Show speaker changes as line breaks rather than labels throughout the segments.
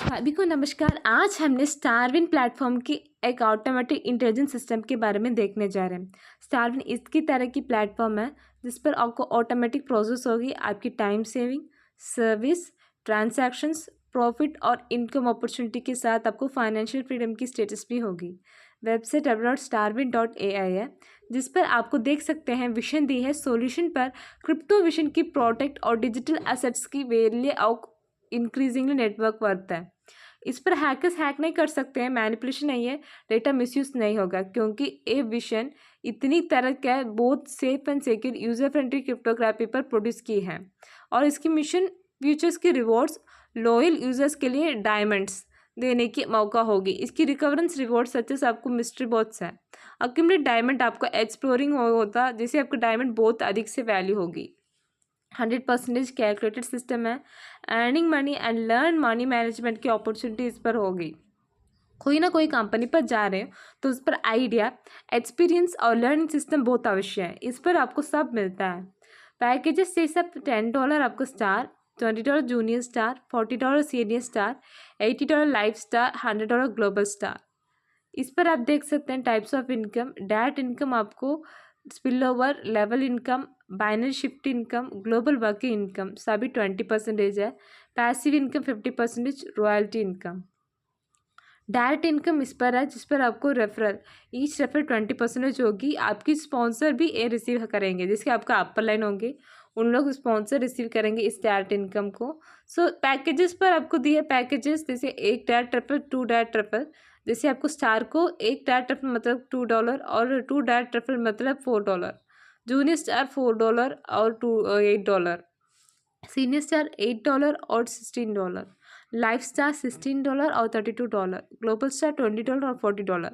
सभी को नमस्कार। आज हमने स्टारविन प्लेटफॉर्म की एक ऑटोमेटिक इंटेलिजेंस सिस्टम के बारे में देखने जा रहे हैं। स्टारविन इसकी तरह की प्लेटफॉर्म है जिस पर आपको ऑटोमेटिक प्रोसेस होगी, आपकी time saving, service, transactions, profit और इनकम अपॉर्चुनिटी के साथ आपको फाइनेंशियल फ्रीडम की स्टेटस भी होगी। वेबसाइट www.starwin.ai है जिस पर आपको देख सकते हैं विजन दी है सॉल्यूशन पर क्रिप्टो विजन की प्रोटेक्ट और डिजिटल एसेट्स की वैल्यू और इंक्रीजिंगली नेटवर्क वर्थ है। इस पर हैकर्स हैक नहीं कर सकते हैं, मैनिपुलेशन नहीं है, डेटा मिसयूज नहीं होगा क्योंकि ये विजन इतनी तरह का बहुत safe and secure user friendly cryptography पर प्रोड्यूस की है और इसकी मिशन फ्यूचर्स की रिवॉर्ड्स लॉयल यूजर्स के लिए डायमंड्स देने की मौका होगी। इसकी रिकवरेंस रिवॉर्ड सचेस आपको मिस्ट्री बॉक्स है। अक्यूमुलेट डायमंड आपको एक्सप्लोरिंग होता जिससे आपको डायमंड बहुत अधिक से वैल्यू होगी। 100% कैलकुलेटेड सिस्टम है। Earning money and learn money management की अपॉर्चुनिटी इस पर होगी। कोई ना कोई कंपनी पर जा रहे हो तो उस पर आइडिया, एक्सपीरियंस और लर्निंग सिस्टम बहुत आवश्यक है। इस पर आपको सब मिलता है। पैकेजेस जैसे $10 आपको star, $20 junior star, $40 senior star, $80 life star, $100 global star. इस पर आप देख सकते हैं types of income. Direct income आपको spill over, level income, binary shift income, global working income सभी 20% है। Passive income 50%, royalty income. Direct income इस पर है जिस पर आपको रेफरल, ईच रेफरल 20% होगी। आपकी स्पॉन्सर भी ये रिसीव करेंगे जिसके आपका अपर लाइन होंगे, उन लोग स्पॉन्सर रिसीव करेंगे इस डायरेक्ट इनकम को। पैकेजेस पर आपको दिए पैकेजेस जैसे एक डायरेक्ट रेफरल, 2 डायरेक्ट रेफरल। जैसे आपको स्टार को एक डायरेक्ट रेफरल मतलब $2 और 2 डायरेक्ट रेफरल मतलब $4। जूनियर स्टार $4 और $8। सीनियर स्टार $8 और $16। लाइफ स्टार $16 और $32। ग्लोबल स्टार $20 और $40।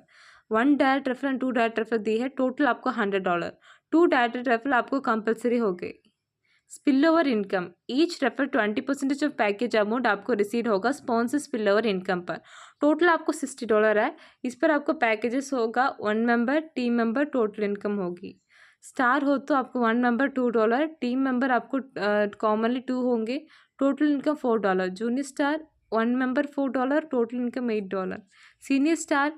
1 डायरेक्ट रेफरल 2 डायरेक्ट रेफरल दी है, टोटल आपको $100। 2 डायरेक्ट रेफरल आपको कंपलसरी हो गई। Spill over income, each refer 20% of package amount आपको रिसीव होगा स्पॉन्सर स्पिल ओवर इनकम पर। टोटल आपको $60 है। इस पर आपको पैकेजेस होगा 1 member, team member, total income होगी। स्टार हो तो आपको 1 मेंबर $2, टीम मेंबर आपको कॉमनली 2 होंगे, total income $4। Junior star 1 member $4, total income $8। Senior star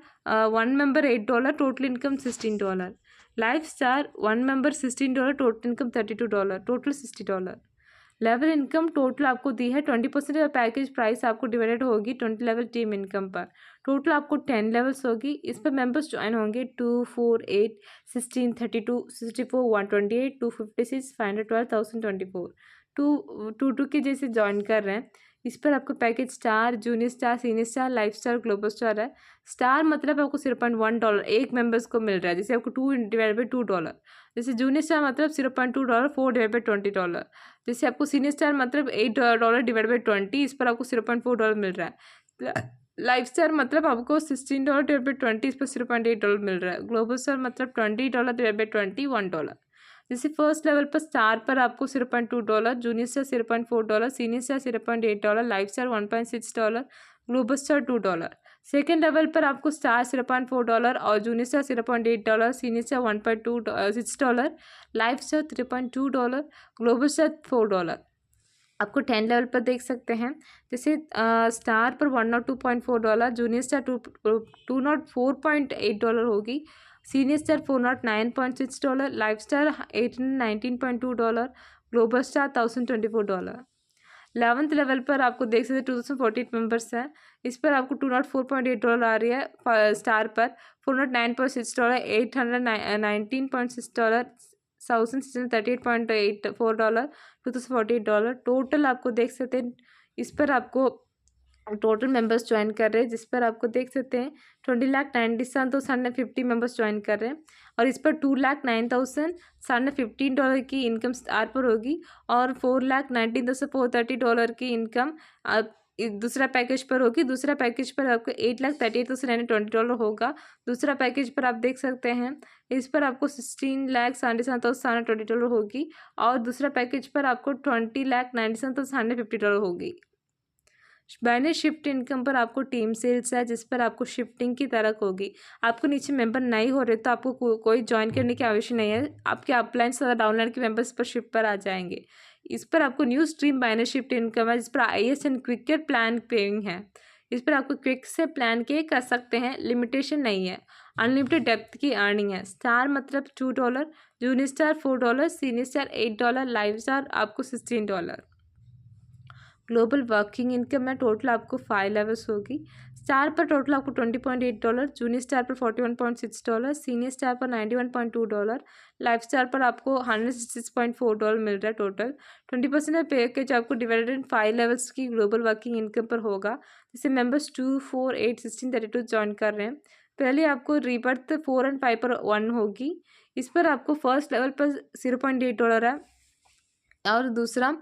1 member $8, total income $16। Life star 1 member $16, total income $32, total $60। Level income total आपको दी है 20% का package price आपको डिवाइडेड होगी 20 लेवल टीम इनकम पर। Total आपको 10 levels होगी। इस पर मेंबर्स ज्वाइन होंगे 2, 4, 8, 16, 32, 64, 128, 256, 512, 1024। 2 के जैसे ज्वाइन कर रहे हैं। इस पर आपको package star, junior star, senior star, life star, global star है। स्टार मतलब आपको $0.1 एक मेंबर्स को मिल रहा है, जैसे आपको 2 डिवाइड बाई $2। जैसे जूनियर स्टार मतलब $0.2, 4 डिवाइड बाई $20। जैसे आपको सीनियर स्टार मतलब $8 डिवाइड बाई 20, इस पर आपको $0.4 मिल रहा है। लाइफ स्टार मतलब आपको $16 डिवाइड बाई 20, इस पर $0.8 मिल रहा है। ग्लोबल स्टार मतलब $20 डिवाइड बाई 20, $1। जैसे फर्स्ट लेवल पर स्टार पर आपको $0.2, junior star $0.4, senior star $0.8, life star $1.6, global star $2। Second level पर आपको स्टार $0.4 और junior star $0.8, senior star $1.6, life star $3.2, global star $4। आपको 10 लेवल पर देख सकते हैं जैसे स्टार पर $102.4, जूनियर स्टार $204.8 होगी, senior star $409.6, life star $819.2, global star $1024। 11th level पर आपको देख सकते 2048 मेंबर्स हैं। इस पर आपको $204.8 आ रही है स्टार पर, $409.6, $819.6, $1638.84, $2048। टोटल आपको देख सकते हैं इस पर आपको टोटल मेंबर्स ज्वाइन कर रहे हैं, जिस पर आपको देख सकते हैं 20,97,750 मेंबर्स ज्वाइन कर रहे हैं और इस पर $2,09,715 की इनकम स्टार पर होगी और $4,19,430 की इनकम दूसरा पैकेज पर होगी। दूसरा पैकेज पर आपको $8,38,920 होगा। दूसरा पैकेज पर आप देख सकते हैं इस पर आपको $16,77,720 होगी और दूसरा पैकेज पर आपको $20,97,750 होगी। बाइनरी शिफ्ट इनकम पर आपको टीम सेल्स है जिस पर आपको शिफ्टिंग की तरह होगी। आपको नीचे मेंबर नहीं हो रहे तो आपको कोई ज्वाइन करने की आवश्यकता नहीं है, आपके अपलाइन से डाउनलाइन के मेंबर्स पर शिफ्ट पर आ जाएंगे। इस पर आपको new stream binary shift income है जिस पर IS and quicker plan paying है। इस पर आपको क्विक से प्लान के कर सकते हैं, लिमिटेशन नहीं है। अनलिमिटेड डेप्थ की अर्निंग है। स्टार मतलब $2, junior star $4, senior star $8, live star आपको $16। ग्लोबल वर्किंग इनकम में टोटल आपको 5 लेवल्स होगी। स्टार पर टोटल आपको $20.8, जूनियर स्टार पर $41.6, सीनियर स्टार पर $91.2, लाइफ स्टार पर आपको $166.4 मिल रहा है टोटल। 20% पैकेज आपको डिवाइडेड इन 5 लेवल्स की ग्लोबल वर्किंग इनकम पर होगा। जैसे मेंबर्स 2, 4, 8, 16, 32 ज्वाइन कर रहे हैं। पहले आपको रीबर्थ 4 और 5 पर 1 होगी। इस पर आपको फर्स्ट लेवल पर $0.8 है और दूसरा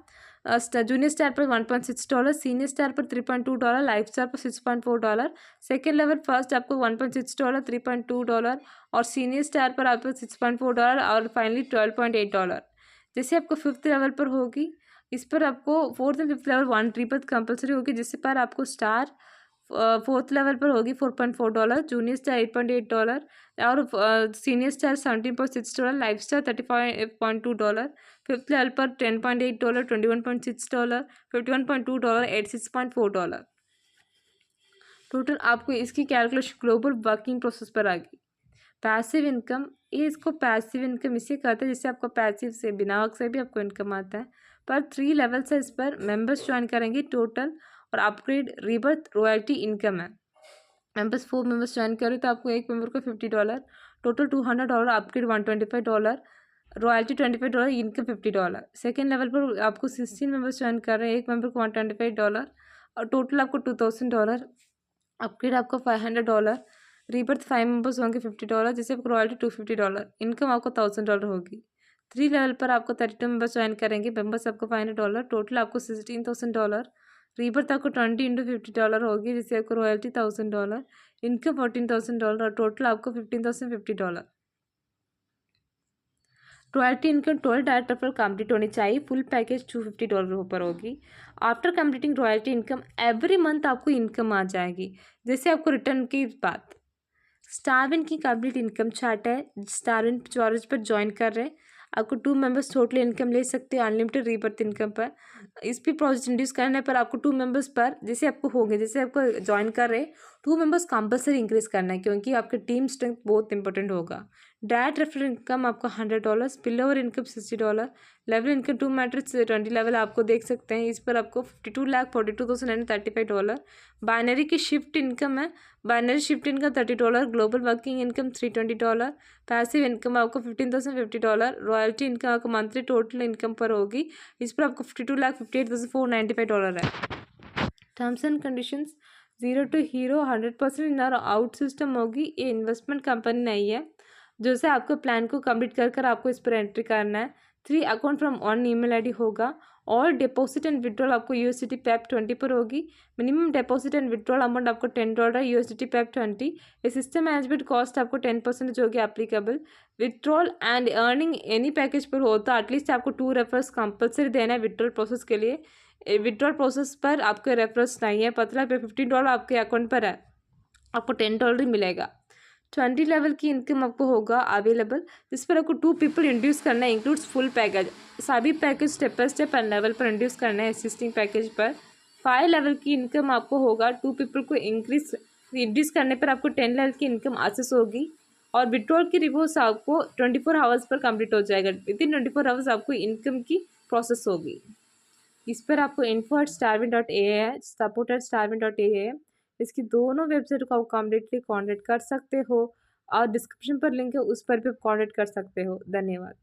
जूनियर स्टार पर $1.6, सीनियर स्टार पर $3.2, लाइफ स्टार पर $6.4। सेकेंड लेवल फर्स्ट आपको $1.6, $3.2 और सीनियर स्टार पर आपको $6.4 और फाइनली $12.8। जैसे आपको फिफ्थ लेवल पर होगी, इस पर आपको fourth and fifth level 1 rebirth compulsory होगी, जिससे पर आपको स्टार फोर्थ लेवल पर होगी $4.4, जूनियर स्टार $8.8 और senior star $17.6, life star $35.2, fifth level पर $10.8, $21.6, $51.2, $86.4। टोटल आपको इसकी कैलकुलेशन ग्लोबल वर्किंग प्रोसेस पर आ गई। पैसिव इनकम, ये इसको पैसिव इनकम इससे कहते हैं जिससे आपको पैसिव से बिना वर्क से भी आपको इनकम आता है। पर 3 लेवल्स है, इस पर मेंबर्स ज्वाइन करेंगे टोटल और अपग्रेड रीबर्थ रॉयल्टी इनकम है। मेंबर्स 4 मेंबर्स ज्वाइन करें तो आपको एक मेंबर को $50, total $200, upgrade $125, royalty $25, income $50। Second level पर आपको 16 मेंबर्स ज्वाइन कर रहे हैं, एक मेंबर को $125 और टोटल आपको $2000, अपग्रेड आपको $500, रीबर्थ 5 मेंबर्स होंगे $50, जिससे आपको रॉयल्टी $250, इनकम आपको $1000 होगी। 3 लेवल पर आपको 32 मेंबर्स ज्वाइन करेंगे, मेंबर्स आपको $500, टोटल आपको $16,000, रीबर्थ आपको 20 × $50 होगी, जिससे आपको रॉयल्टी $1000, इनकम $14,000 और टोटल आपको $15,050। रॉयल्टी इनकम 12 डायरेक्टर पर कंप्लीट होनी चाहिए। फुल पैकेज $250 पर होगी। After completing royalty income every month आपको इनकम आ जाएगी। जैसे आपको रिटर्न की बात, स्टारविन की कंप्लीट इनकम चार्ट है। स्टारविन चॉरज पर ज्वाइन कर रहे हैं, आपको 2 मेंबर्स टोटल इनकम ले सकते हैं अनलिमिटेड रीबर्थ इनकम पर। इस पर प्रोजेक्ट इंड्यूस करने पर आपको 2 मेंबर्स पर जैसे आपको होंगे, जैसे आपको ज्वाइन कर रहे हैं 2 मेंबर्स कंपलसरी इंक्रीज करना है, क्योंकि आपके टीम स्ट्रेंथ बहुत इंपॉर्टेंट होगा। डायरेक्ट रेफरल इनकम आपको $100, spill over income $60, level income 2 matrix 20 level आपको देख सकते हैं। इस पर आपको $52,42,935। बाइनरी की शिफ्ट इनकम है, binary shift income $30, global working income $320, passive income आपको $15,050, रॉयल्टी इनकम आपको मंथली टोटल इनकम पर होगी, इस पर आपको $52,58,495 है। Terms and conditions 0 to hero 100% इन और आउट सिस्टम होगी। ये इन्वेस्टमेंट कंपनी नहीं है, जैसे आपको प्लान को कंप्लीट कर आप इस पर एंट्री करना है। 3 अकाउंट फ्रॉम 1 ईमेल आईडी होगा। और डिपॉजिट एंड विड्रॉल आपको USDT PEP 20 पर होगी। Minimum deposit and withdrawal amount आपको $10, USDT PEP 20। ये सिस्टम मैनेजमेंट कॉस्ट आपको 10% होगी applicable. Withdrawal and earning any package पर हो तो एटलीस्ट आपको 2 रेफर्स कंपलसरी देना है विड्रॉल प्रोसेस के लिए। विड्रॉल प्रोसेस पर आपके रेफरेंस नहीं है, पतला पे $15 आपके अकाउंट पर है, आपको $10 ही मिलेगा। 20 लेवल की इनकम आपको होगा अवेलेबल, जिस पर आपको 2 पीपल इंड्यूस करना है, इंक्लूड्स फुल पैकेज। सभी package step by step and level पर इंड्यूस करना है एग्जिस्टिंग पैकेज पर। 5 लेवल की इनकम आपको होगा, 2 पीपल को इंड्यूस करने पर आपको 10 लेवल की इनकम एक्सेस होगी। और विड्रॉल की रिपोर्ट्स आपको 24 आवर्स पर कंप्लीट हो जाएगा। विदिन 24 आवर्स आपको इनकम की प्रोसेस होगी। इस पर आपको info@starwin.aa है, support@starwin.aa है। इसकी दोनों वेबसाइट को आप कम्प्लीटली कॉन्टेक्ट कर सकते हो और डिस्क्रिप्शन पर लिंक है, उस पर भी आप कॉन्टेक्ट कर सकते हो। धन्यवाद।